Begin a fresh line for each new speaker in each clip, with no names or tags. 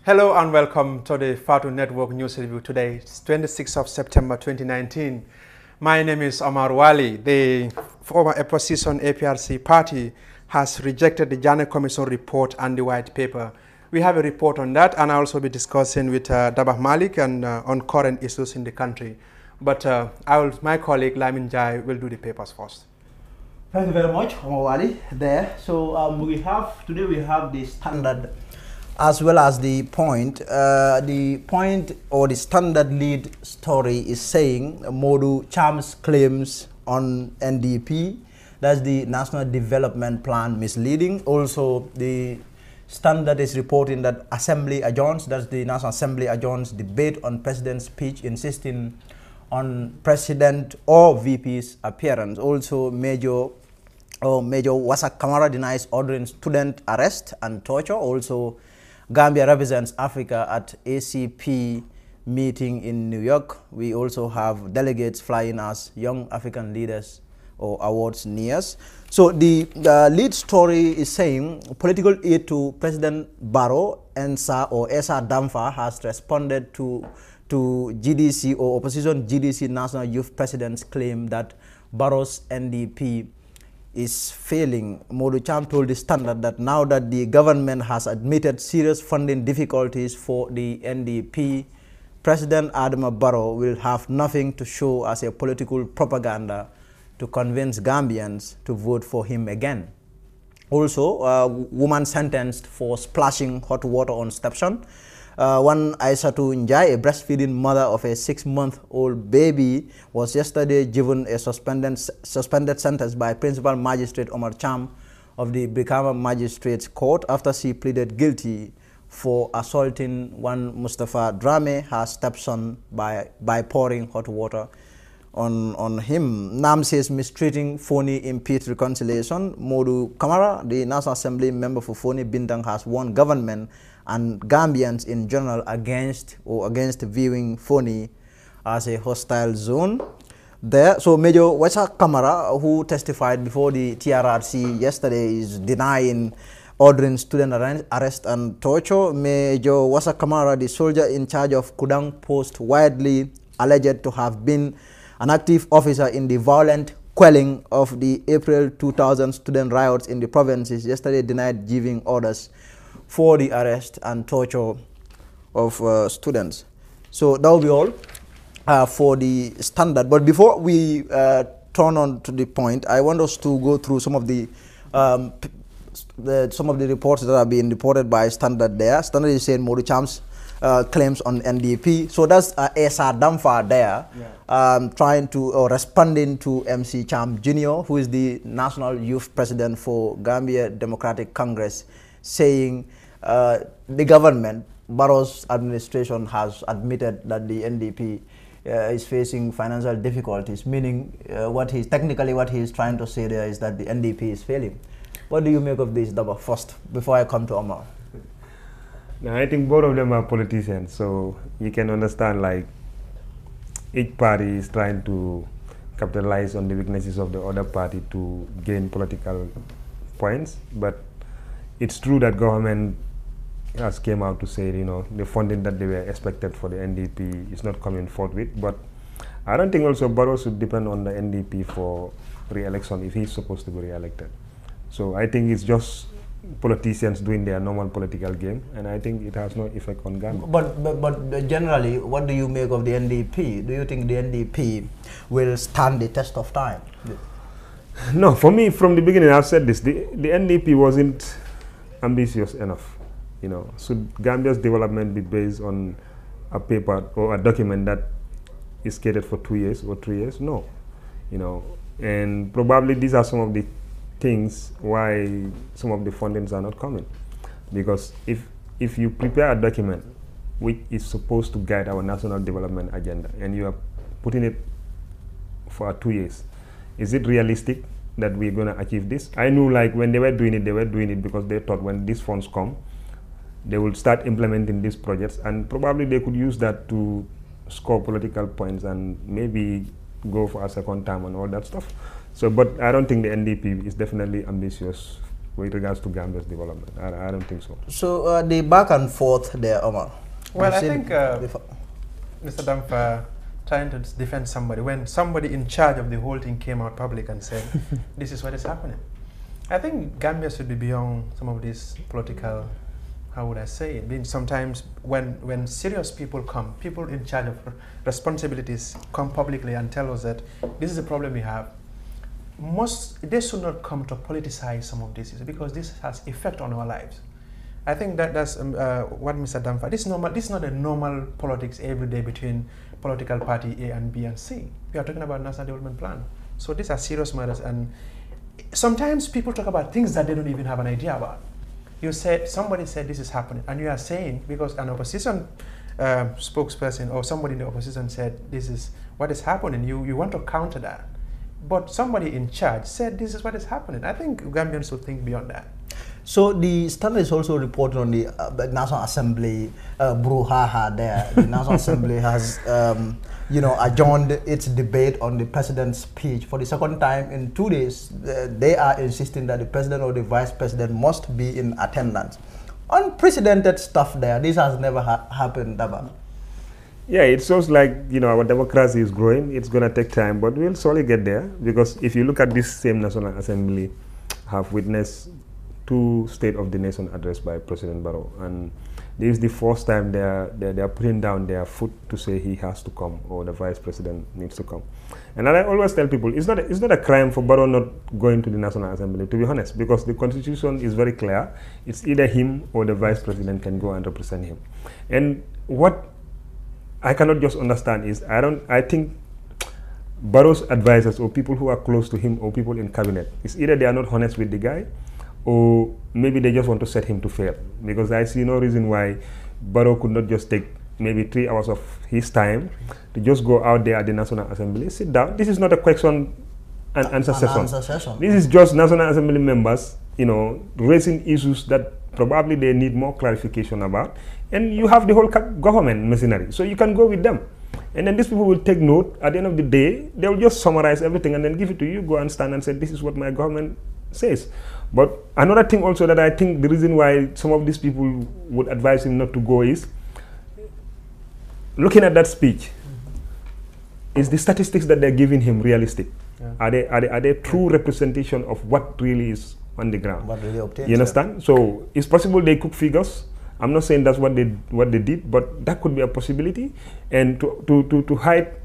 Hello and welcome to the Fatu Network News Review today. It's 26th of September 2019. My name is Omar Wali. The former opposition APRC party has rejected the Janet Commission report and the white paper. We have a report on that, and I'll also be discussing with Dabah Malik and on current issues in the country. But my colleague Lamin Jai will do the papers first.
Thank you very much, Omar Wali. So today we have the standard as well as the point. The point or the standard lead story is saying Modu Cham's claims on NDP, that's the National Development Plan, misleading. Also, the standard is reporting that Assembly adjourns, that's the National Assembly adjourns debate on President's speech, insisting on President or VP's appearance. Also, Major Wasak Kamara denies ordering student arrest and torture. Also, Gambia represents Africa at ACP meeting in New York. We also have delegates flying as Young African Leaders or awards nears. So the lead story is saying political aid to President Barrow, ENSA or ESA Damfa has responded to GDC or opposition GDC National Youth President's claim that Barrow's NDP is failing. Modu Cham told the Standard that now that the government has admitted serious funding difficulties for the NDP, President Adama Barrow will have nothing to show as a political propaganda to convince Gambians to vote for him again. Also, a woman sentenced for splashing hot water on stepson. One Aisatu Njai, a breastfeeding mother of a 6-month-old baby, was yesterday given a suspended sentence by Principal Magistrate Omar Cham of the Brikama Magistrates Court after she pleaded guilty for assaulting one Mustafa Drame, her stepson, by pouring hot water on him. NAM says mistreating Foni impedes reconciliation. Modu Kamara, the National Assembly member for Foni Bintang, has warned government and Gambians in general against viewing Foni as a hostile zone. So Major Wesa Kamara, who testified before the TRRC yesterday, is denying ordering student arrest and torture. Major Wesa Kamara, the soldier in charge of Kudang Post, widely alleged to have been an active officer in the violent quelling of the April 2000 student riots in the provinces, yesterday denied giving orders for the arrest and torture of students. So that will be all for the Standard. But before we turn on to the point, I want us to go through some of the reports that are being reported by Standard there. Standard is saying Modu Cham's claims on NDP. So that's Esa Damfa there, responding to MC Cham Jr., who is the National Youth President for Gambia Democratic Congress, saying the government, Barrow's administration, has admitted that the NDP is facing financial difficulties, meaning what he's trying to say there is that the NDP is failing. What do you make of this, Daba, first, before I come to Omar?
Now, I think both of them are politicians, so you can understand, like, each party is trying to capitalize on the weaknesses of the other party to gain political points. But it's true that government has came out to say, the funding that they were expected for the NDP is not coming forth with. But I don't think also Barrow should depend on the NDP for re-election if he's supposed to be re-elected. So I think it's just politicians doing their normal political game, and I think it has no effect on Gambia.
But generally, what do you make of the NDP? Do you think the NDP will stand the test of time?
No, for me, from the beginning, I've said this, the NDP wasn't ambitious enough. Should Gambia's development be based on a paper or a document that is catered for 2 years or 3 years? No. And probably these are some of the things why some of the fundings are not coming. Because if you prepare a document which is supposed to guide our national development agenda and you are putting it for 2 years, is it realistic that we're going to achieve this? I knew, like, when they were doing it because they thought when these funds come, they will start implementing these projects, and probably they could use that to score political points and maybe go for a second term and all that stuff. So, but I don't think the NDP is definitely ambitious with regards to Gambia's development. I don't think so.
So the back and forth there, Omar.
Well, I think Mr. Damfa trying to defend somebody when somebody in charge of the whole thing came out public and said, this is what is happening. I think Gambia should be beyond some of these political, how would I say it, being sometimes when serious people come, people in charge of responsibilities come publicly and tell us that this is the problem we have, they should not come to politicize some of this because this has effect on our lives. I think that's what Mr. Damfa, this is not a normal politics every day between political party A and B and C. We are talking about National Development Plan. So these are serious matters, and sometimes people talk about things that they don't even have an idea about. Somebody said this is happening, and you are saying, because an opposition spokesperson or somebody in the opposition said this is what is happening, you want to counter that. But somebody in charge said this is what is happening. I think Gambians should think beyond that.
So the Standard is also reporting on the National Assembly brouhaha there. The National Assembly has, adjourned its debate on the president's speech for the second time in 2 days. They are insisting that the president or the vice president must be in attendance. Unprecedented stuff there. This has never happened, Daba.
Yeah, it shows like, our democracy is growing. It's going to take time, but we'll surely get there, because if you look at this same National Assembly have witnessed 2 State of the Nation address by President Barrow, and this is the first time they are putting down their foot to say he has to come or the vice president needs to come. And I always tell people it's not a crime for Barrow not going to the National Assembly, to be honest, because the Constitution is very clear. It's either him or the vice president can go and represent him. And what I cannot just understand is I think Barrow's advisors or people who are close to him or people in cabinet, it's either they are not honest with the guy, or maybe they just want to set him to fail, because I see no reason why Barrow could not just take maybe 3 hours of his time to just go out there at the National Assembly, sit down. This is not a question and answer session. This is just National Assembly members, raising issues that probably they need more clarification about, and you have the whole government machinery, so you can go with them. And then these people will take note. At the end of the day, they will just summarize everything and then give it to you, go and stand and say, this is what my government says. But another thing also that I think the reason why some of these people would advise him not to go is, looking at that speech, is the statistics that they're giving him realistic? Yeah. Are they true representation of what really is on the ground?
What really obtains,
you understand? Yeah. So it's possible they cook figures. I'm not saying that's what they did, but that could be a possibility. And to hide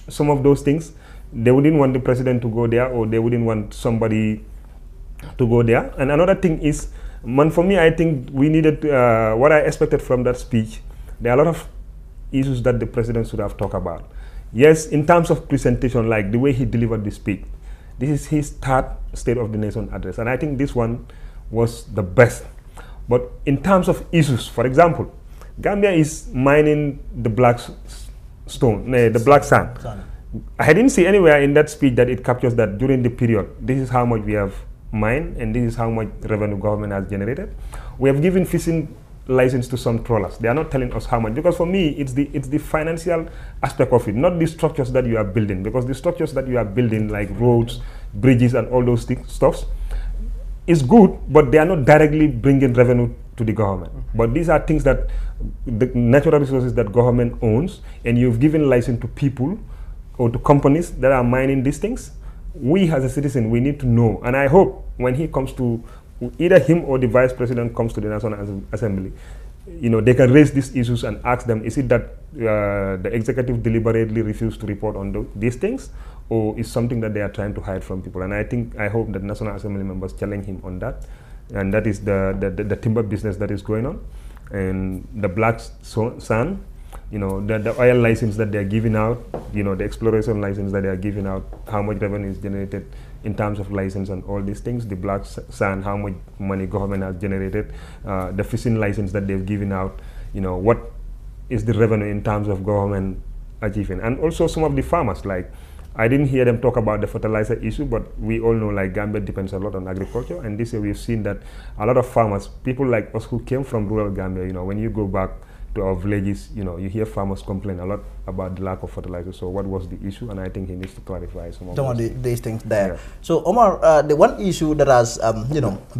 some of those things, they wouldn't want the president to go there, or they wouldn't want somebody to go there. And another thing is, for me, I think we needed, what I expected from that speech, there are a lot of issues that the president should have talked about. Yes, in terms of presentation, like the way he delivered the speech, this is his 3rd State of the Nation address, and I think this one was the best. But in terms of issues, for example, Gambia is mining the black sand. I didn't see anywhere in that speech that it captures that during the period, this is how much we have mined and this is how much revenue government has generated. We have given fishing license to some trawlers. They are not telling us how much, because for me it's the financial aspect of it, not the structures that you are building, because the structures that you are building, like roads, bridges and all those stuffs, is good, but they are not directly bringing revenue to the government. But these are things that the natural resources that government owns, and you've given license to people or to companies that are mining these things. We as a citizen, we need to know, and I hope when he comes to, either him or the vice president comes to the National Assembly, they can raise these issues and ask them, is it that the executive deliberately refused to report on these things, or is something that they are trying to hide from people? And I hope that National Assembly members challenge him on that, and that is the timber business that is going on, and the black sand, the oil license that they are giving out, the exploration license that they are giving out, how much revenue is generated in terms of license and all these things, the black sand, how much money government has generated, the fishing license that they've given out, what is the revenue in terms of government achieving. And also some of the farmers, like, I didn't hear them talk about the fertilizer issue, but we all know like Gambia depends a lot on agriculture, and this year we've seen that a lot of farmers, people like us who came from rural Gambia, when you go back to our villages. You know, you hear farmers complain a lot about the lack of fertilizer. So what was the issue? And I think he needs to clarify some of
these things there.
Yeah.
So Omar, the one issue that has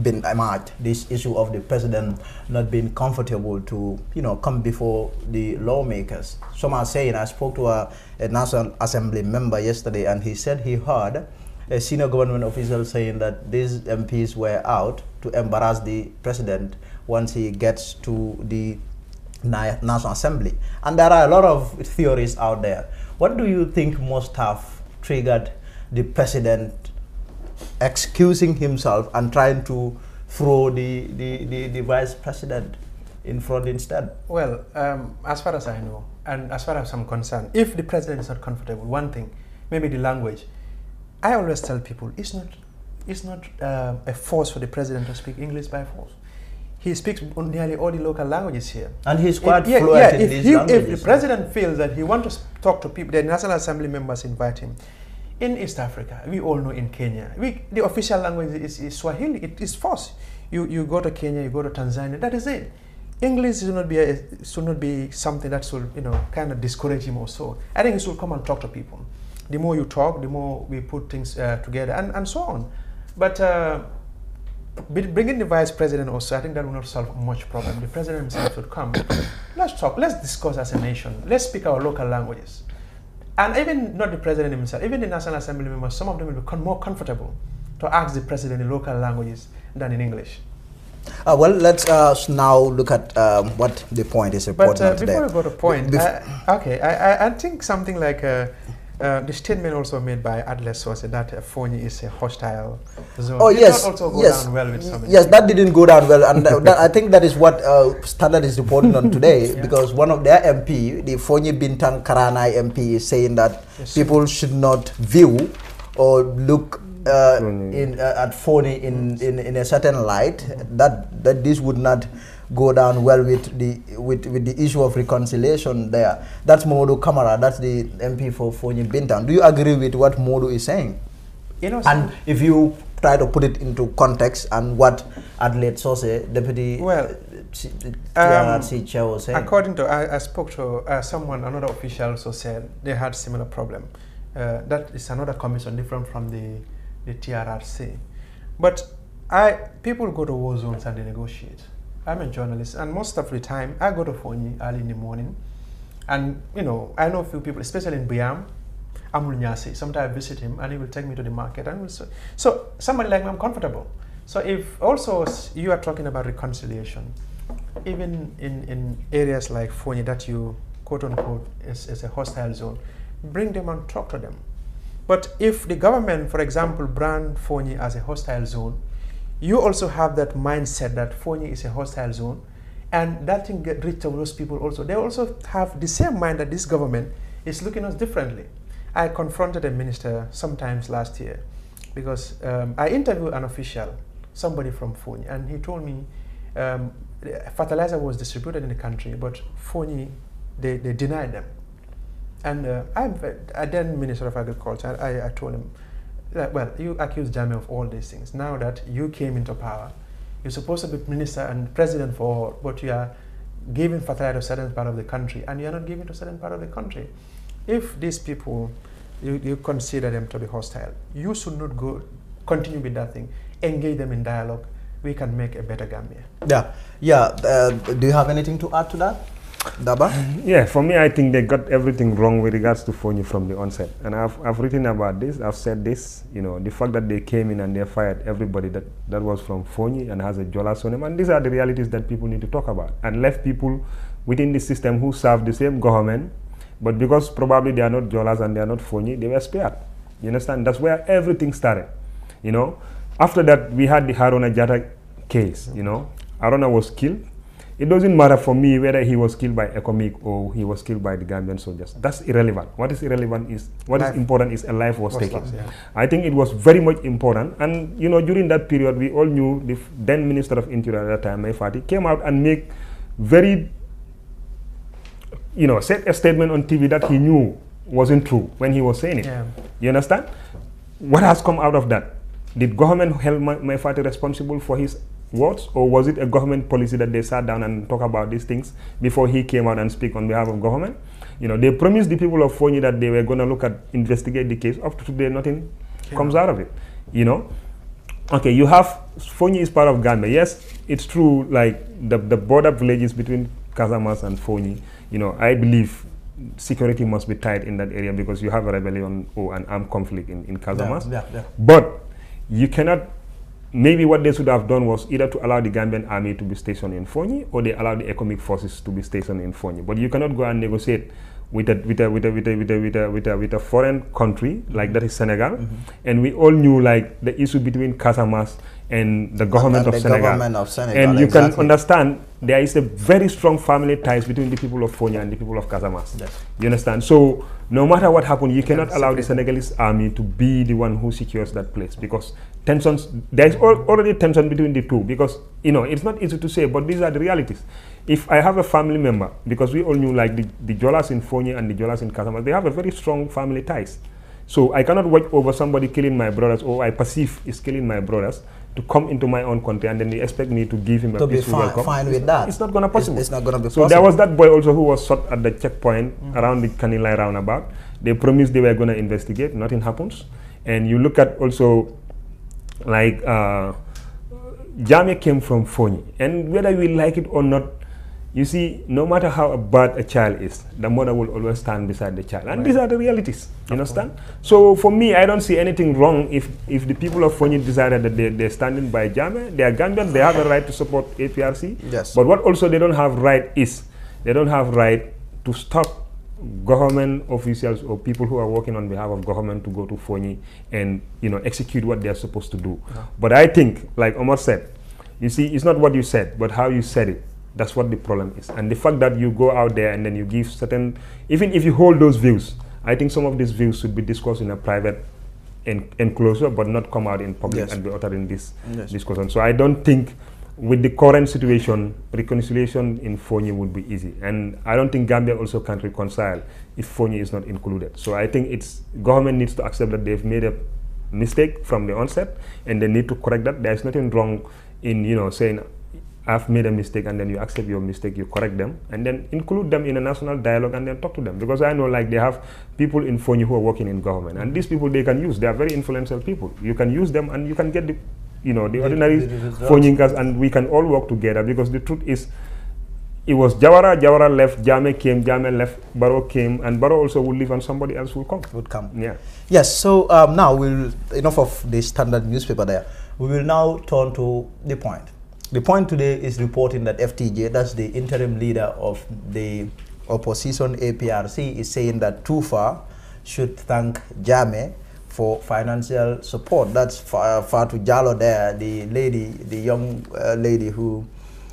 been emerged, this issue of the president not being comfortable to come before the lawmakers. Some are saying, I spoke to a National Assembly member yesterday, and he said he heard a senior government official saying that these MPs were out to embarrass the president once he gets to the National Assembly. And there are a lot of theories out there. What do you think must have triggered the president excusing himself and trying to throw the vice president in front instead?
Well, as far as I know, and as far as I'm concerned, if the president is not comfortable, one thing, maybe the language. I always tell people it's not a force for the president to speak English by force. He speaks nearly all the local languages here.
And he's quite fluent in these languages.
If the president feels that he wants to talk to people, the National Assembly members invite him. In East Africa, we all know in Kenya, the official language is Swahili. It is forced. You go to Kenya, you go to Tanzania, that is it. English should not be something that should kind of discourage him or so. I think he should come and talk to people. The more you talk, the more we put things together and so on. But bringing the vice president also, I think that will not solve much problem. The president himself should come. Let's talk. Let's discuss as a nation. Let's speak our local languages. And even not the president himself, even the National Assembly members, some of them will become more comfortable to ask the president in local languages than in English.
Well, let's now look at what the point is important today.
Before we go to point, I think something like the statement also made by Adler Source that Fonyi is a hostile zone.
Oh, yes.
Also go down well with some
that didn't go down well, and I think that is what Standard is reporting on today, because one of their MP, the Fonyi Bintang Karanai MP, is saying that people should not view or look at Fonyi in a certain light, that this would not go down well with the issue of reconciliation there. That's Modu Kamara, that's the MP for Fonyi Bintang. Do you agree with what Modu is saying? And if you try to put it into context and what Adelaide Sose, Deputy TRRC Chair, was saying.
According to, I spoke to another official also said they had similar problem. That is another commission different from the TRRC. But people go to war zones and they negotiate. I'm a journalist, and most of the time I go to Fonyi early in the morning, and I know a few people, especially in Biam, Amul Nyasi. Sometimes I visit him, and he will take me to the market, and so somebody like me, I'm comfortable. So if also you are talking about reconciliation, even in areas like Fonyi that you quote unquote is a hostile zone, bring them and talk to them. But if the government, for example, brand Fonyi as a hostile zone, you also have that mindset that Fonyi is a hostile zone, and that thing get reached to those people also. They also have the same mind that this government is looking at us differently. I confronted a minister sometimes last year because I interviewed an official, somebody from Fonyi, and he told me fertilizer was distributed in the country, but Fonyi, they denied them. And I then Minister of Agriculture, I told him, well, you accuse Jammeh of all these things. Now that you came into power, you're supposed to be minister and president for all, but you are giving fertilizer to a certain part of the country, and you are not giving to a certain part of the country. If these people, you consider them to be hostile, you should not continue with that thing. Engage them in dialogue. We can make a better Gambia.
Do you have anything to add to that, Daba?
Yeah, for me, I think they got everything wrong with regards to Fonyi from the onset. And I've written about this, I've said this, the fact that they came in and they fired everybody that was from Fonyi and has a Jolas on them. And these are the realities that people need to talk about. And left people within the system who serve the same government, but because probably they are not Jolas and they are not Fonyi, they were spared. You understand? That's where everything started. After that, we had the Haruna Jatta case. Haruna was killed. It doesn't matter for me whether he was killed by ECOMIG or he was killed by the Gambian soldiers. That's irrelevant. What is irrelevant is, what is important is a life was taken.
Lost, yeah.
I think it was very much important. And, during that period, we all knew the then Minister of Interior at that time, Maifati, came out and make very, said a statement on TV that he knew wasn't true when he was saying it.
Yeah.
You understand? What has come out of that? Did government hold Maifati responsible for his words, or was it a government policy that they sat down and talked about these things before he came out and speak on behalf of government? You know, they promised the people of Fonyi that they were going to look at, investigate the case. Up to today, nothing comes out of it. You know, okay, you have Fonyi is part of Gambia. Yes, it's true. Like the border villages between Casamance and Fonyi. You know, I believe security must be tight in that area because you have a rebellion or an armed conflict in Casamance. But you cannot. Maybe what they should have done was either to allow the Gambian army to be stationed in Fonyi, or they allow the economic forces to be stationed in Fonyi. But you cannot go and negotiate with a foreign country like that is Senegal, and we all knew like the issue between Casamance and the government of Senegal. And you can understand there is a very strong family ties between the people of Fonyi and the people of Casamance. Yes. You understand? So no matter what happened, you cannot allow the Senegalese army to be the one who secures that place, because tensions, there is already tension between the two, because you know it's not easy to say, but these are the realities. If I have a family member, because we all knew like the Jolas in Fonyi and the Jolas in Casamance, they have a very strong family ties. So I cannot watch over somebody killing my brothers, or I perceive is killing my brothers, to come into my own country and then they expect me to give him a peaceful welcome.
Fine with that.
It's not going to be possible.
It's not going to be possible.
So there was that boy also who was shot at the checkpoint around the Kanilai roundabout. They promised they were going to investigate. Nothing happens. And you look at also like Jammeh came from Fonyi, and whether we like it or not, you see, no matter how bad a child is, the mother will always stand beside the child. And these are the realities, you understand? So for me, I don't see anything wrong if the people of Fonyi decided that they're standing by Jammeh. They are Gambians, they have a right to support APRC.
Yes.
But what also they don't have right is, they don't have right to stop government officials or people who are working on behalf of government to go to Fonyi and, you know, execute what they're supposed to do. But I think, like Omar said, you see, it's not what you said, but how you said it. That's what the problem is. And the fact that you go out there and then you give certain, even if you hold those views, I think some of these views should be discussed in a private enclosure, but not come out in public and be uttered in this discussion. So I don't think with the current situation, reconciliation in Fonyi would be easy. And I don't think Gambia also can reconcile if Fonyi is not included. So I think government needs to accept that they've made a mistake from the onset and they need to correct that. There's nothing wrong in, you know, saying, I've made a mistake, and then you accept your mistake, you correct them, and then include them in a national dialogue and then talk to them. Because I know like they have people in Fonyi who are working in government, and these people they can use. They are very influential people. You can use them and you can get the, you know, the ordinary Fonyinkers, and we can all work together, because the truth is, it was Jawara left, Jammeh came, Jammeh left, Barrow came, and Barrow also will leave and somebody else will come. Yeah.
Yes, so now enough of the standard newspaper there. We will now turn to the point. The point today is reporting that FTJ, that's the interim leader of the opposition APRC, is saying that Tufa should thank Jammeh for financial support. That's Fatou Jallow there, the lady, the young lady who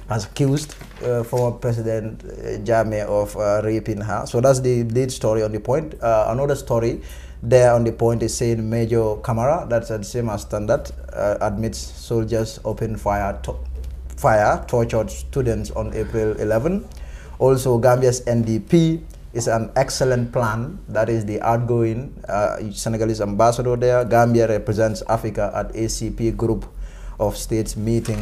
has accused former President Jammeh of raping her. So that's the lead story on the point. Another story there on the point is saying Major Camara, that's the same as Standard, admits soldiers opened fire, tortured students on April 11. Also, Gambia's NDP is an excellent plan. That is the outgoing Senegalese ambassador there. Gambia represents Africa at ACP Group of States meeting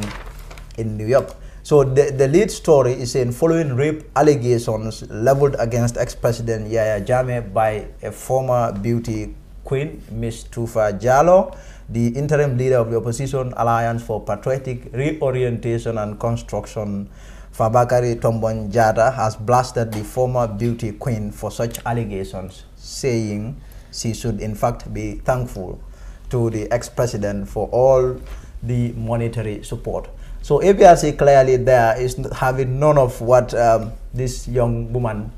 in New York. So the lead story is saying following rape allegations leveled against ex-president Yahya Jammeh by a former beauty queen, Miss Tufa Jallow, the interim leader of the Opposition Alliance for Patriotic Reorientation and Construction, Fabakary Tombong Jatta, has blasted the former beauty queen for such allegations, saying she should in fact be thankful to the ex-president for all the monetary support. So APRC clearly there is having none of what this young woman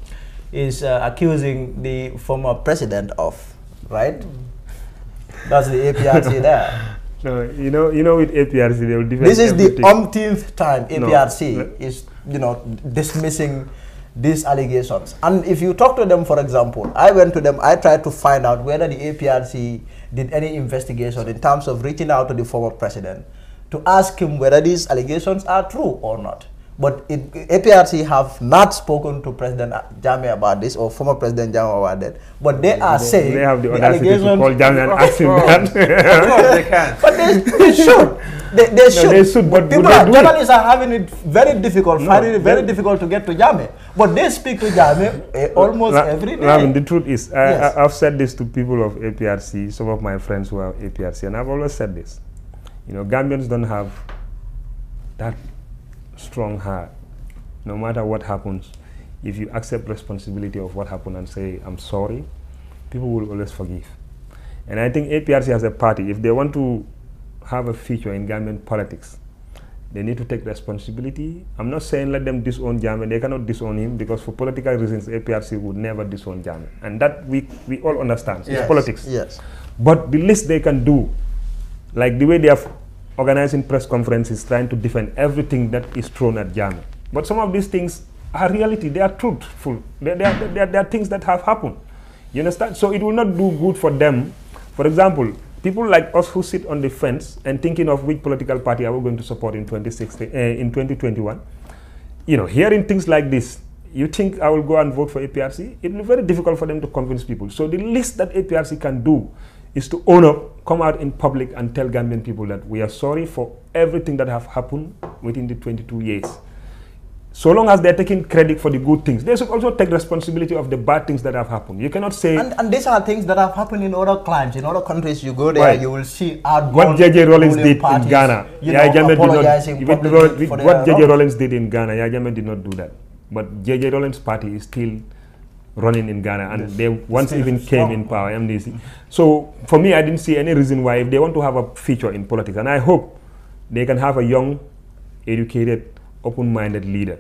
is accusing the former president of, right? That's the APRC there.
No, you know, with APRC they will defend.
This is everything. The umpteenth time APRC is, you know, dismissing these allegations. And if you talk to them, for example, I went to them, I tried to find out whether the APRC did any investigation in terms of reaching out to the former president to ask him whether these allegations are true or not. But APRC have not spoken to President Jammeh about this, or former President Jammeh about that. But they are saying
they have the audacity to call Jammeh and ask him that.
Of course they can.
But they should. They should.
They should, but
people journalists are having it very difficult, finding it very difficult to get to Jammeh. But they speak to Jammeh almost every day.
Ravin, the truth is, I've said this to people of APRC, some of my friends who are APRC, and I've always said this. You know, Gambians don't have that strong heart. No matter what happens, if you accept responsibility of what happened and say, I'm sorry, people will always forgive. And I think APRC as a party, if they want to have a future in Gambian politics, they need to take responsibility. I'm not saying let them disown Jammeh. They cannot disown him, because for political reasons, APRC would never disown Jammeh. And that we all understand. It's politics.
Yes.
But the least they can do, like the way they have organizing press conferences, trying to defend everything that is thrown at Jammeh. But some of these things are reality. They are truthful. They are things that have happened. You understand? So it will not do good for them. For example, people like us who sit on the fence and thinking of which political party are we going to support in 2021. You know, hearing things like this, you think I will go and vote for APRC? It will be very difficult for them to convince people. So the least that APRC can do is to own up, come out in public and tell Gambian people that we are sorry for everything that have happened within the 22 years. So long as they're taking credit for the good things, they should also take responsibility of the bad things that have happened. You cannot say...
And these are things that have happened in other climes, in other countries. You go there, right. You will see
what J.J. Rollins did in Ghana. What J.J. Rollins did in Ghana, Yahya Jammeh did not do that. But J.J. Rollins' party is still running in Ghana, and they once even came in power, MDC. So for me, I didn't see any reason why, if they want to have a future in politics, and I hope they can have a young, educated, open-minded leader,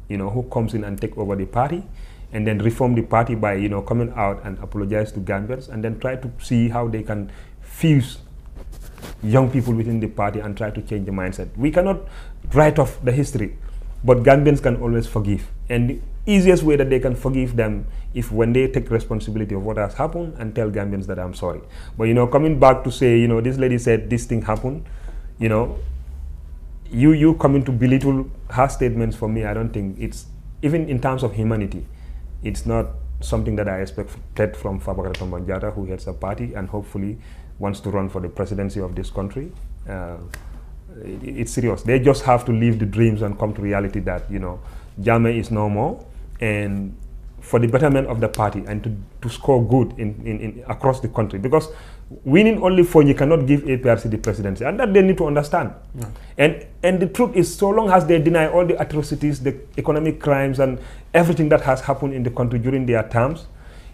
you know, who comes in and take over the party, and then reform the party by, you know, coming out and apologize to Gambians, and then try to see how they can fuse young people within the party and try to change the mindset. We cannot write off the history, but Gambians can always forgive. And the easiest way that they can forgive them if when they take responsibility of what has happened and tell Gambians that I'm sorry. But, you know, coming back to say, you know, this lady said this thing happened, you know, you coming to belittle her statements, for me, I don't think it's, even in terms of humanity, it's not something that I expected from Fabakary Tombong Jatta, who heads a party and hopefully wants to run for the presidency of this country. It's serious. They just have to leave the dreams and come to reality that, you know, Jammeh is no more, and for the betterment of the party and to score good in across the country, because winning only for you cannot give APRC the presidency, and that they need to understand. No. And the truth is, so long as they deny all the atrocities, the economic crimes and everything that has happened in the country during their terms,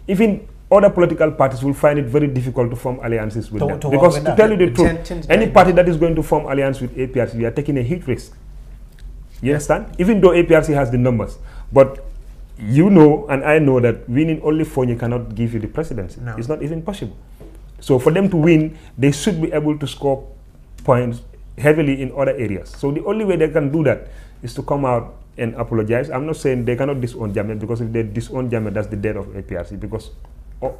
even other political parties will find it very difficult to form alliances with them. Because to tell you the truth, any party that is going to form alliance with APRC, we are taking a huge risk. You understand? Even though APRC has the numbers, but you know and I know that winning only for you cannot give you the presidency. No. It's not even possible. So for them to win, they should be able to score points heavily in other areas. So the only way they can do that is to come out and apologize. I'm not saying they cannot disown Jammeh, because if they disown Jammeh, that's the death of APRC, because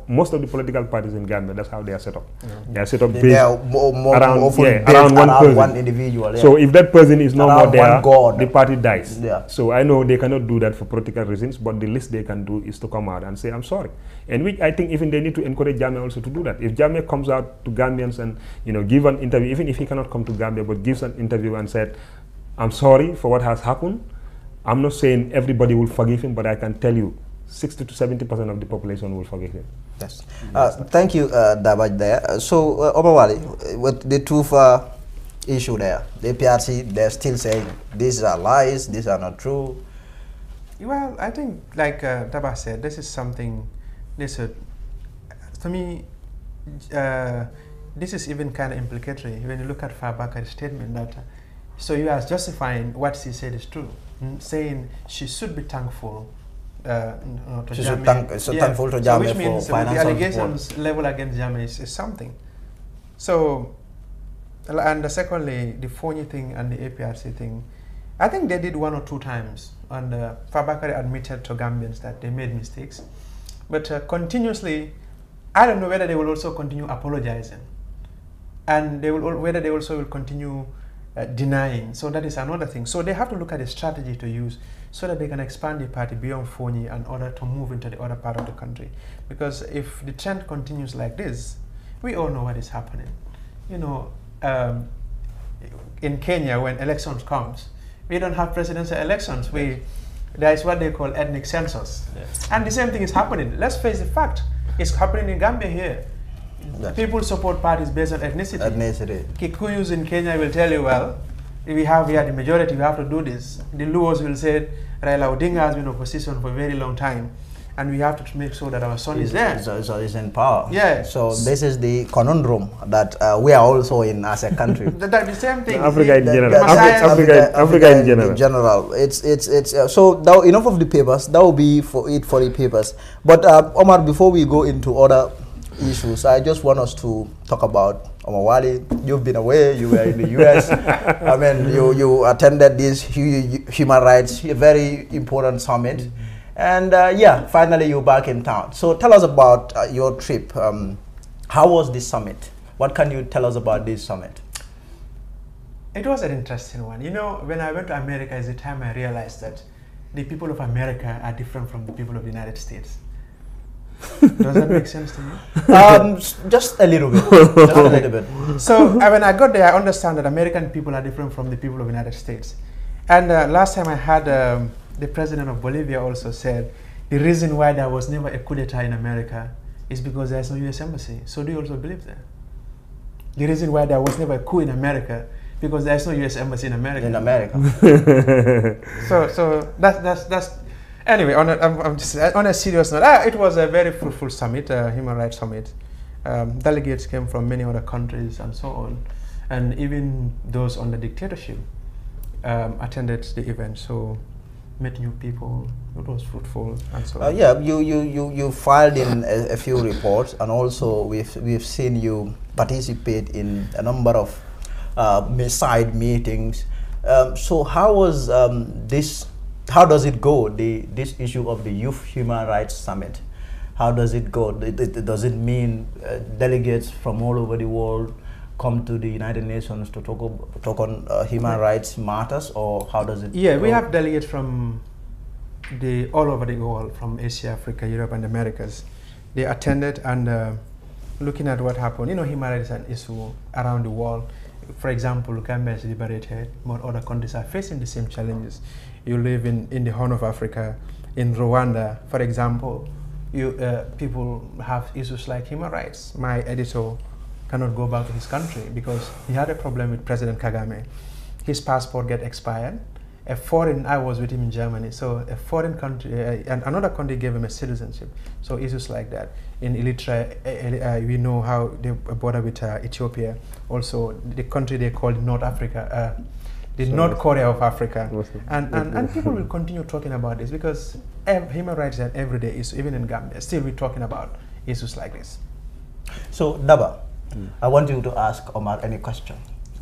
most of the political parties in Gambia, that's how they are set up. They are set up based around one individual. Yeah. So if that person is no more there, the party dies. Yeah. So I know they cannot do that for political reasons, but the least they can do is to come out and say, I'm sorry. And which I think even they need to encourage Jammeh also to do that. If Jammeh comes out to Gambians and, you know, give an interview, even if he cannot come to Gambia, but gives an interview and said, I'm sorry for what has happened. I'm not saying everybody will forgive him, but I can tell you 60 to 70% of the population will forgive him.
Yes. Thank you, Dabaj there. So, Obawali, with the truth issue there, the APRC, they're still saying these are lies, these are not true.
Well, I think, like Dabaj said, this is something, for me, this is even kind of implicatory when you look at Fabakary's statement that, so you are justifying what she said is true, saying she should be thankful to Jammeh.
Thankful to Jammeh,
which means the allegations level against Jammeh is something. So, and secondly, the phony thing and the APRC thing, I think they did 1 or 2 times, and Fabakary admitted to Gambians that they made mistakes. But continuously, I don't know whether they will also continue apologizing, and they will whether they also will continue denying. So that is another thing. So they have to look at a strategy to use so that they can expand the party beyond Fonyi in order to move into the other part of the country. Because if the trend continues like this, we all know what is happening. You know, in Kenya, when elections comes, we don't have presidential elections. There is what they call ethnic census. Yes. And the same thing is happening. Let's face the fact. It's happening in Gambia here. Yes. People support parties based on ethnicity. Kikuyus in Kenya will tell you, well, we are the majority, we have to do this. The Luos will say, Raila Odinga has been in opposition for a very long time, and we have to make sure that our son is there.
So he's in power.
Yeah.
So this is the conundrum that we are also in as a country.
The same thing.
Africa in general. Africa in general.
It's so now enough of the papers. That will be for the papers. But Omar, before we go into other issues, I just want us to talk about Omar Wali. You've been away, you were in the US. I mean, you attended this human rights, a very important summit. And yeah, finally you're back in town. So tell us about your trip. How was this summit? What can you tell us about this summit?
It was an interesting one. You know, when I went to America is the time I realized that the people of America are different from the people of the United States. Does that make sense to you?
Just a little bit. Just a little bit.
So when I got there, I understand that American people are different from the people of the United States. And last time I had the president of Bolivia also said the reason why there was never a coup d'etat in America is because there is no U.S. embassy. So do you also believe that? The reason why there was never a coup in America because there is no U.S. embassy in America.
In America.
so that's anyway. On a serious note, it was a very fruitful summit, human rights summit. Delegates came from many other countries and so on, and even those under dictatorship attended the event. So met new people. It was fruitful and so on.
Yeah, you filed in a few reports, and also we've seen you participate in a number of side meetings. So how was this? How does it go? This issue of the Youth Human Rights Summit. How does it go? Does it mean delegates from all over the world come to the United Nations to talk on human rights matters, or how does it
go? We have delegates from all over the world, from Asia, Africa, Europe, and Americas. They attended and looking at what happened. You know, human rights is an issue around the world. For example, Gambia is liberated, but other countries are facing the same challenges. You live in the Horn of Africa, in Rwanda, for example, people have issues like human rights. My editor cannot go back to his country because he had a problem with President Kagame. His passport get expired. I was with him in Germany, so a foreign country and another country gave him a citizenship. So issues like that. In Eritrea, we know how they border with Ethiopia. Also, the country they called North Africa, the North Korea of Africa. And people will continue talking about this because human rights is an everyday issue, even in Gambia. Still, we're talking about issues like this.
So, Daba, I want you to ask Omar any question.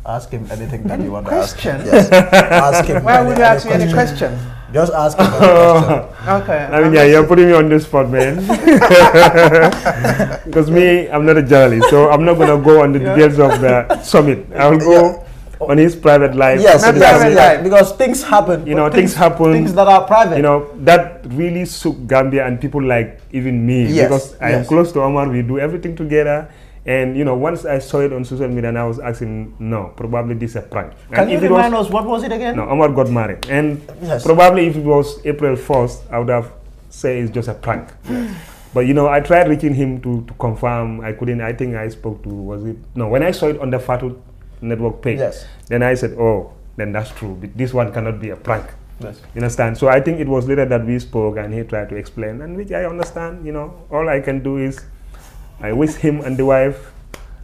Ask him anything that you want to ask him. Yes. Ask him.
Why would you ask me any question?
Just ask him any question.
Okay.
I mean, yeah, you're putting me on the spot, man. Because me, I'm not a journalist, so I'm not going to go on the details of the summit. I'll go on his private life.
Yes, because things happen.
You know, things happen.
Things that are private.
You know, that really suit Gambia and people like even me.
Yes,
because I am close to Omar, we do everything together. And you know, once I saw it on social media, and I was asking, no, probably this is a prank.
Can you remind us, what was it again?
No, Omar got married. And probably if it was April 1st, I would have said it's just a prank. But you know, I tried reaching him to confirm. I couldn't. I think I spoke to, when I saw it on the Fatu Network page, then I said, oh, then that's true. But this one cannot be a prank.
Yes.
You understand? So I think it was later that we spoke and he tried to explain, and which I understand. You know, all I can do is I wish him and the wife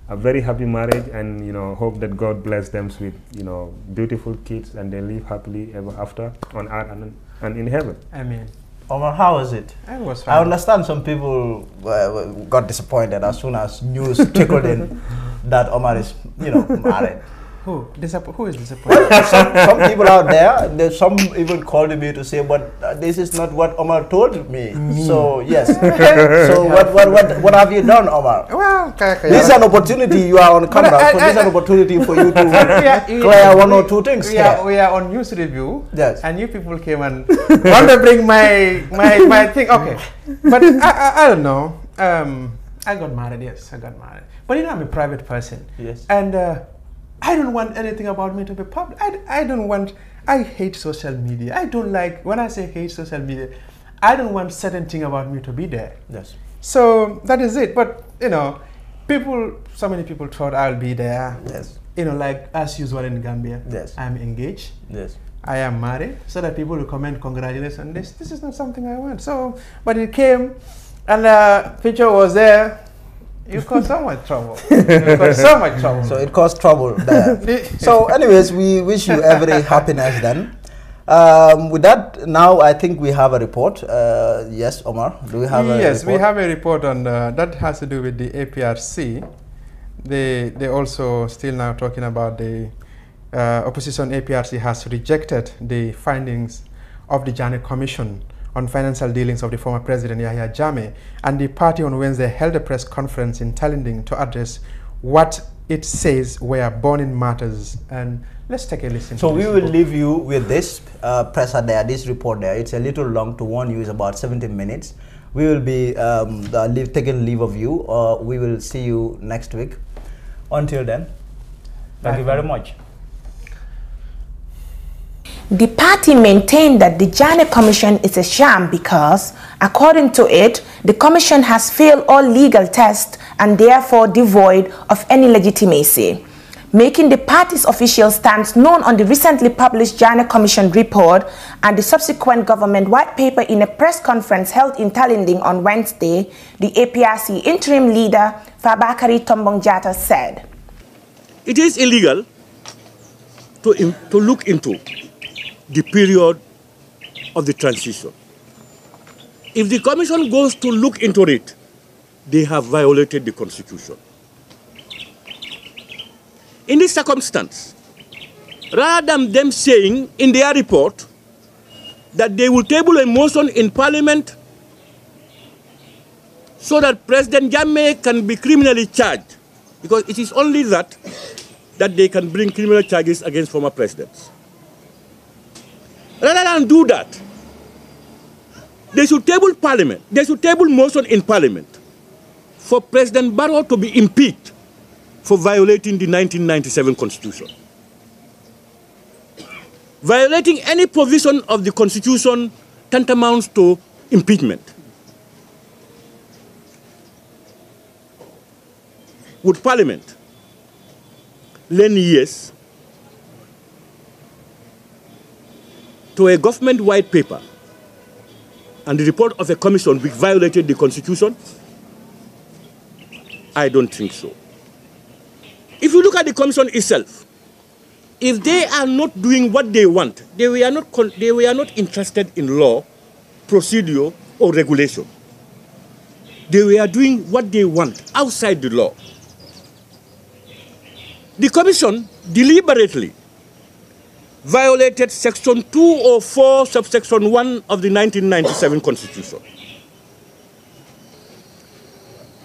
a very happy marriage, and you know, hope that God bless them with, you know, beautiful kids, and they live happily ever after on earth and in heaven.
Amen.
Omar, how was it?
It was fine.
I understand some people got disappointed as soon as news trickled in that Omar is, you know, married.
Who is disappointed?
some people out there, some even called me to say, but this is not what Omar told me. So yes. So what have you done, Omar?
Well,
this is an opportunity. You are on camera, so this is an opportunity for you to clear one or two things.
We are on news review.
Yes.
And you people came and want to bring my thing. Okay, but I don't know. I got married. Yes, I got married. But you know, I'm a private person.
Yes.
And I don't want anything about me to be public. I hate social media. I don't like, when I say hate social media, I don't want certain thing about me to be there.
Yes.
So that is it. But, you know, so many people thought I'll be there.
Yes.
You know, like as usual in Gambia.
Yes.
I'm engaged.
Yes.
I am married. So that people will comment, congratulations, this is not something I want. So, but it came and the picture was there. You caused so much trouble. You caused so much trouble.
So it caused trouble there. So anyways, we wish you every happiness then. With that, now I think we have a report. Yes, Omar, do we have a report?
Yes, we have a report on that has to do with the APRC. They also still now talking about the opposition. APRC has rejected the findings of the Jammeh Commission on financial dealings of the former president Yahya Jammeh, and the party on Wednesday held a press conference in Talinding to address what it says were burning matters. And let's take a listen.
So we will leave you with this presser there, this report there. It's a little long to warn you. It's about 17 minutes. We will be taking leave of you. We will see you next week. Until then, thank you very much.
The party maintained that the Jammeh Commission is a sham because, according to it, the commission has failed all legal tests and therefore devoid of any legitimacy, making the party's official stance known on the recently published Jammeh Commission report and the subsequent government white paper. In a press conference held in Talinding on Wednesday, the APRC interim leader Fabakary Tombong Jatta said,
"It is illegal to look into the period of the transition. If the commission goes to look into it, they have violated the constitution. In this circumstance, rather than them saying in their report that they will table a motion in parliament so that President Jammeh can be criminally charged, because it is only that they can bring criminal charges against former presidents. Rather than do that, they should table parliament. They should table motion in parliament for President Barrow to be impeached for violating the 1997 constitution. Violating any provision of the constitution tantamounts to impeachment. Would parliament lend yes to a government white paper and the report of a commission which violated the constitution? I don't think so. If you look at the commission itself, if they are not doing what they want, they were not interested in law, procedure, or regulation. They were doing what they want outside the law. The commission deliberately violated section 204, subsection 1 of the 1997 constitution.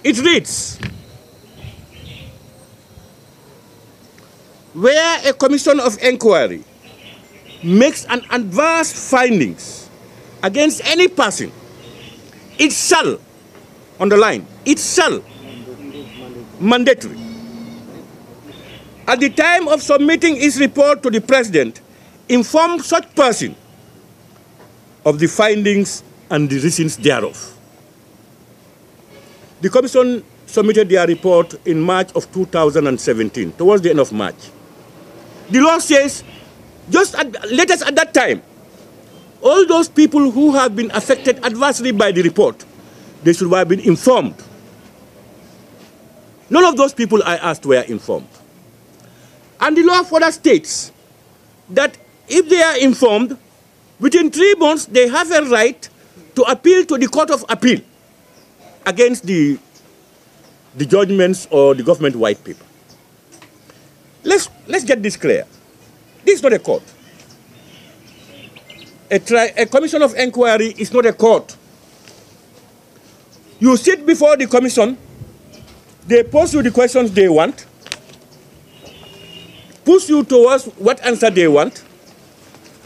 It reads, where a commission of inquiry makes an adverse findings against any person, it shall, underline, it shall, mandatory, at the time of submitting its report to the president, inform such person of the findings and the reasons thereof. The commission submitted their report in March of 2017, towards the end of March. The law says, latest at that time, all those people who have been affected adversely by the report, they should have been informed. None of those people I asked were informed. And the law further states that if they are informed, within 3 months they have a right to appeal to the Court of Appeal against the judgments or the government white paper. Let's get this clear. This is not a court. A commission of inquiry is not a court. You sit before the commission, they pose you the questions they want, push you towards what answer they want,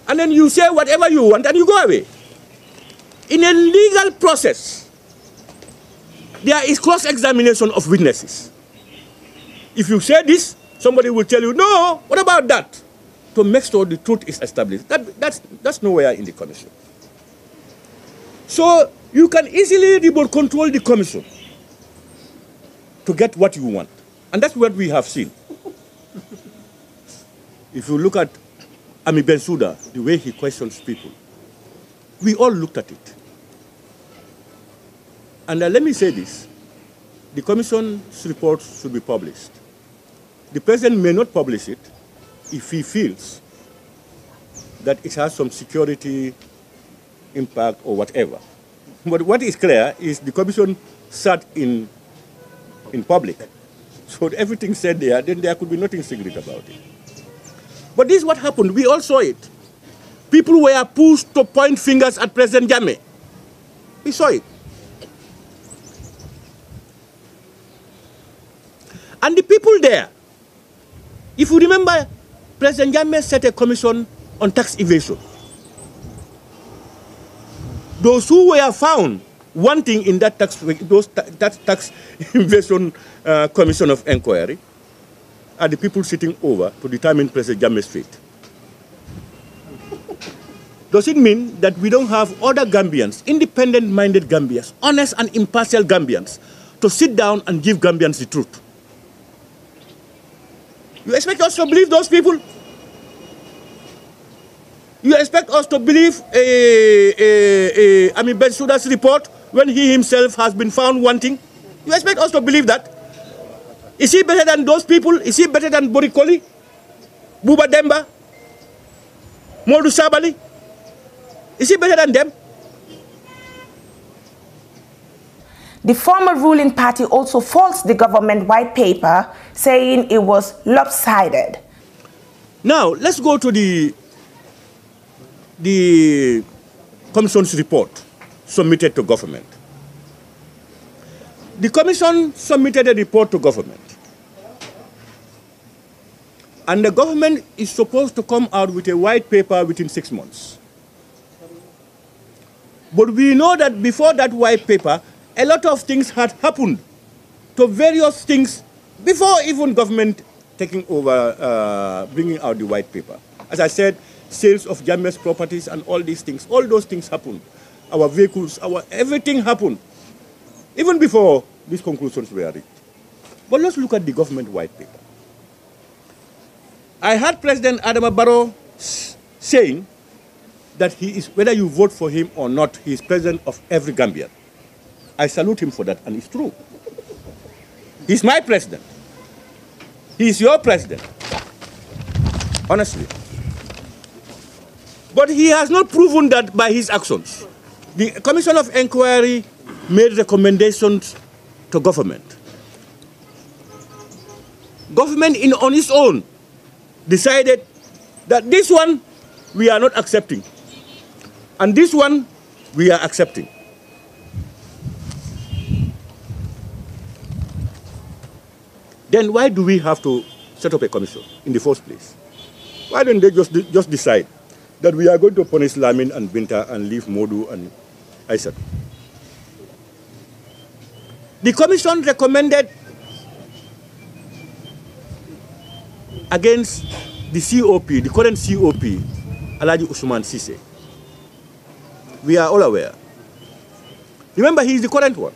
and then you say whatever you want and you go away. In a legal process, there is cross-examination of witnesses. If you say this, somebody will tell you, no, what about that? To make sure the truth is established. That's nowhere in the commission. So you can easily remote control the commission to get what you want. And that's what we have seen. If you look at Ami Bensouda, the way he questions people, we all looked at it. And let me say this, the commission's report should be published. The president may not publish it if he feels that it has some security impact or whatever. But what is clear is the commission sat in public. So everything said there, then there could be nothing secret about it. But this is what happened. We all saw it. People were pushed to point fingers at President Jammeh. We saw it. And the people there, if you remember, President Jammeh set a commission on tax evasion. Those who were found wanting in that tax evasion commission of inquiry are the people sitting over to determine President Jammeh's fate. Does it mean that we don't have other Gambians, independent-minded Gambians, honest and impartial Gambians, to sit down and give Gambians the truth? You expect us to believe those people? You expect us to believe Ami Bensouda's report when he himself has been found wanting? You expect us to believe that? Is he better than those people? Is he better than Borikoli, Buba Demba, Modu Sabali? Is he better than them?
The former ruling party also faults the government white paper, saying it was lopsided.
Now, let's go to the commission's report submitted to government. The commission submitted a report to government. And the government is supposed to come out with a white paper within 6 months. But we know that before that white paper, a lot of things had happened to various things before even government taking over, bringing out the white paper. As I said, sales of Jammeh's properties and all these things, all those things happened. Our vehicles, everything happened, even before these conclusions were reached. But let's look at the government white paper. I heard President Adama Barrow saying that he is, whether you vote for him or not, he is president of every Gambian. I salute him for that, and it's true. He's my president. He's your president, honestly. But he has not proven that by his actions. The Commission of Inquiry made recommendations to government. Government on its own decided that this one we are not accepting, and this one we are accepting. Then why do we have to set up a commission in the first place? Why don't they just decide that we are going to punish Lamin and Binta and leave Modu and Aisat? The commission recommended against the COP, the current COP, Alhaji Usman Sise. We are all aware. Remember, he is the current one.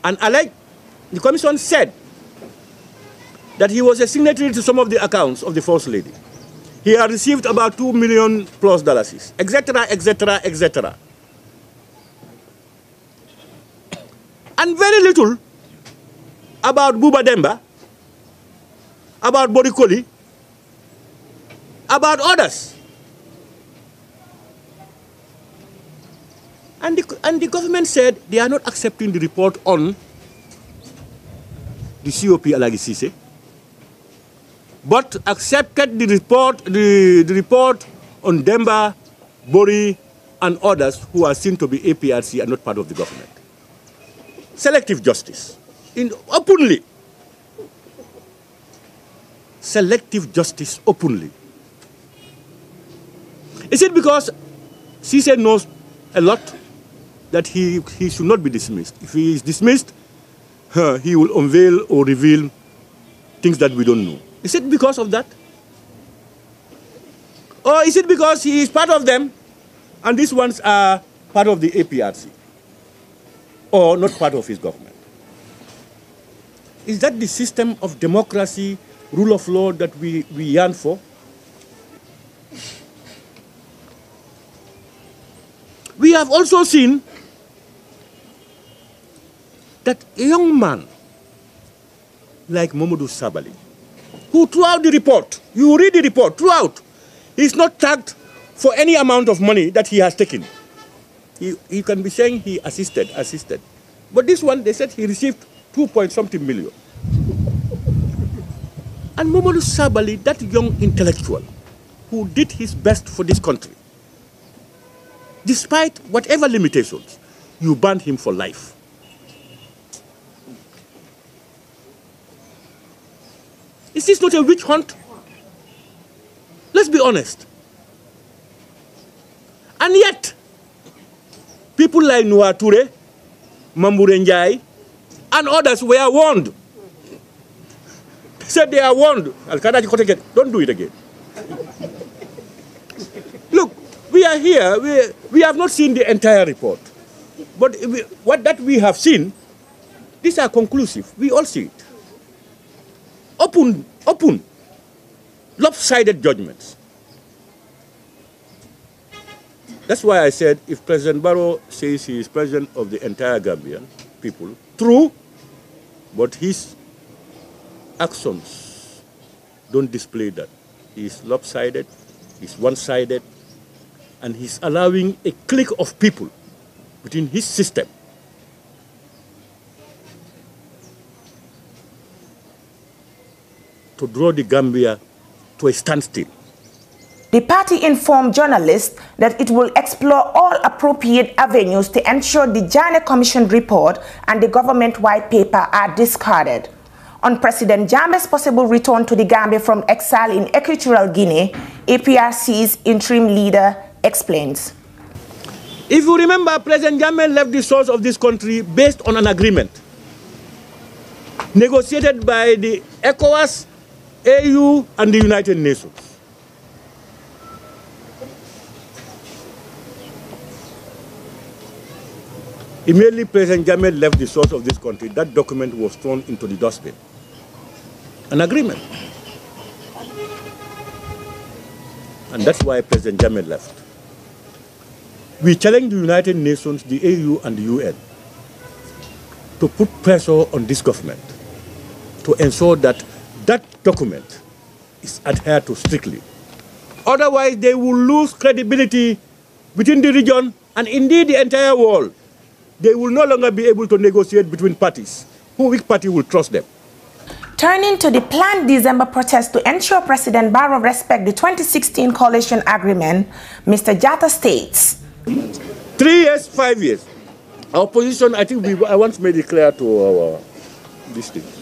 And the commission said that he was a signatory to some of the accounts of the First Lady. He had received about $2 million+, etc., etc., etc. And very little about Buba Demba, about Borikoli, about others. And the government said they are not accepting the report on the COP Alagi Cisse, but accepted the report on Demba, Bori, and others who are seen to be APRC and not part of the government. Selective justice, openly. Selective justice openly. Is it because Cisse knows a lot that he should not be dismissed? If he is dismissed, he will unveil or reveal things that we don't know. Is it because of that? Or is it because he is part of them and these ones are part of the APRC or not part of his government? Is that the system of democracy, rule of law that we yearn for? We have also seen that a young man like Mamadou Sabally, who throughout the report, you read the report throughout, he's not tagged for any amount of money that he has taken. He can be saying he assisted. But this one, they said he received 2-point-something million. And Mamadou Sabally, that young intellectual who did his best for this country, despite whatever limitations, you banned him for life. Is this not a witch hunt? Let's be honest. And yet, people like Noah Toure, Mamboure Ndiaye, and others were warned. They said they are warned. Don't do it again. Look, we are here. We have not seen the entire report. But what that we have seen, these are conclusive. We all see it. Open, lopsided judgments. That's why I said if President Barrow says he is president of the entire Gambian people, true, but his actions don't display that. He is lopsided, he's one-sided, and he's allowing a clique of people within his system to draw the Gambia to a standstill.
The party informed journalists that it will explore all appropriate avenues to ensure the Janneh Commission report and the government white paper are discarded. On President Jammeh's possible return to the Gambia from exile in Equatorial Guinea, APRC's interim leader explains.
If you remember, President Jammeh left the source of this country based on an agreement negotiated by the ECOWAS, AU, and the United Nations. Immediately President Jammeh left the source of this country, that document was thrown into the dustbin. An agreement. And that's why President Jammeh left. We challenge the United Nations, the AU, and the UN to put pressure on this government to ensure that that document is adhered to strictly. Otherwise, they will lose credibility within the region and indeed the entire world. They will no longer be able to negotiate between parties. Which party will trust them?
Turning to the planned December protest to ensure President Barrow respect the 2016 coalition agreement, Mr. Jatta states.
3 years, 5 years. Our position, I think I once made it clear to our districts.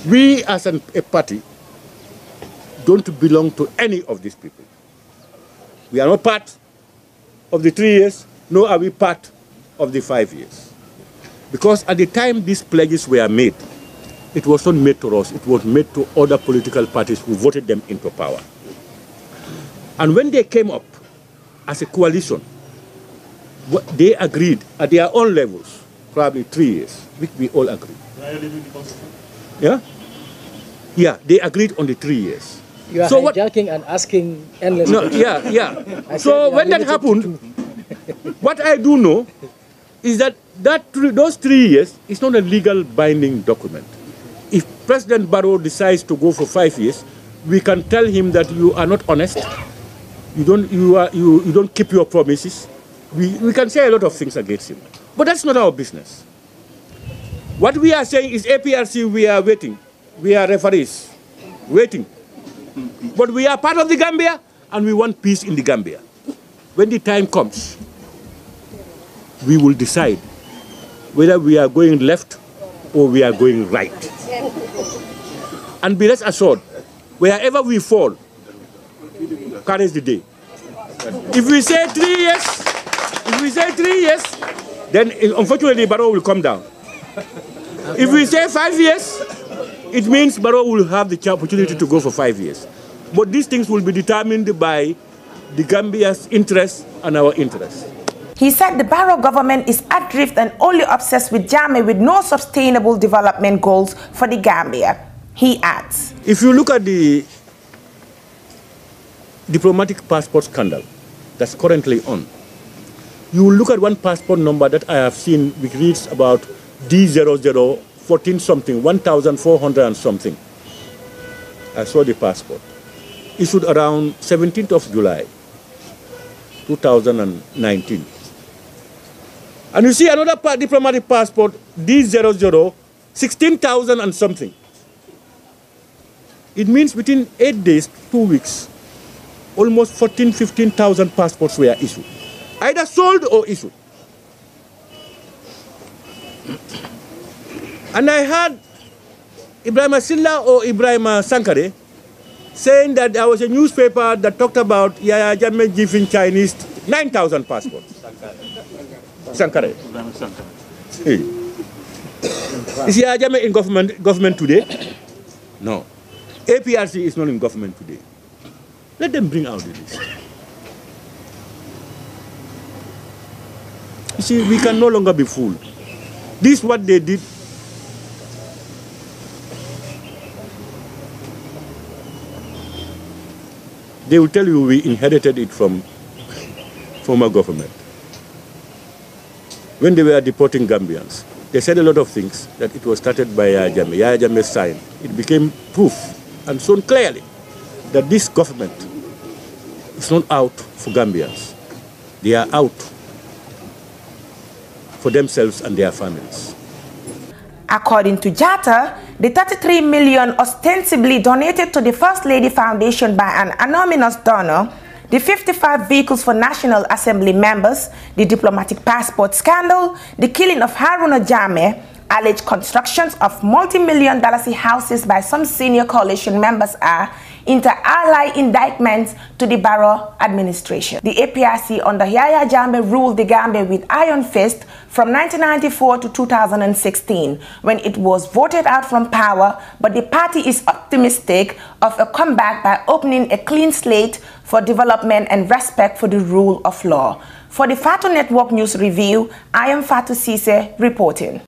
We as a party don't belong to any of these people. We are not part of the 3 years, nor are we part of the 5 years. Because at the time these pledges were made, it was not made to us, it was made to other political parties who voted them into power. And when they came up as a coalition, they agreed at their own levels, probably 3 years, which we all agreed. Yeah? Yeah, they agreed on the 3 years.
You are hijacking and asking endless questions.
Yeah. So when that happened, what I do know is that those 3 years is not a legal binding document. If President Barrow decides to go for 5 years, we can tell him that you are not honest, you don't keep your promises. We can say a lot of things against him. But that's not our business. What we are saying is APRC, we are waiting. We are referees, waiting. But we are part of the Gambia, and we want peace in the Gambia. When the time comes, we will decide whether we are going left or we are going right. And be rest assured, wherever we fall, carries the day. If we say 3 years, then unfortunately Barrow will come down. If we say 5 years, it means Barrow will have the opportunity to go for 5 years. But these things will be determined by the Gambia's interests and our interests.
He said the Barrow government is adrift and only obsessed with Jammeh with no sustainable development goals for the Gambia. He adds,
if you look at the diplomatic passport scandal that's currently on, you will look at one passport number that I have seen which reads about D0014 something, 1,400 and something. I saw the passport. Issued around 17th of July, 2019. And you see another diplomatic passport, D00, 16,000 and something. It means within 8 days, 2 weeks, almost 14,000, 15,000 passports were issued. Either sold or issued. And I heard Ibrahim Silla or Ibrahim Sankare saying that there was a newspaper that talked about Yahya Jammeh giving Chinese 9,000 passports. Sankare. Hey. Is Yahya Jammeh in government today? No. APRC is not in government today. Let them bring out the list. You see, we can no longer be fooled. This is what they did. They will tell you we inherited it from former government. When they were deporting Gambians, they said a lot of things that it was started by Yahya Jammeh. Yahya Jammeh signed. It became proof and shown clearly that this government is not out for Gambians. They are out for themselves and their families.
According to Jatta, the 33 million ostensibly donated to the First Lady Foundation by an anonymous donor, the 55 vehicles for National Assembly members, the diplomatic passport scandal, the killing of Haruna Jammeh, alleged constructions of multi-million dollar houses by some senior coalition members are inter-ally indictments to the Barrow administration. The APRC under Yahya Jammeh ruled the Gambia with iron fist from 1994 to 2016 when it was voted out from power, but the party is optimistic of a comeback by opening a clean slate for development and respect for the rule of law. For the Fatu Network News Review, I am Fatu Sise reporting.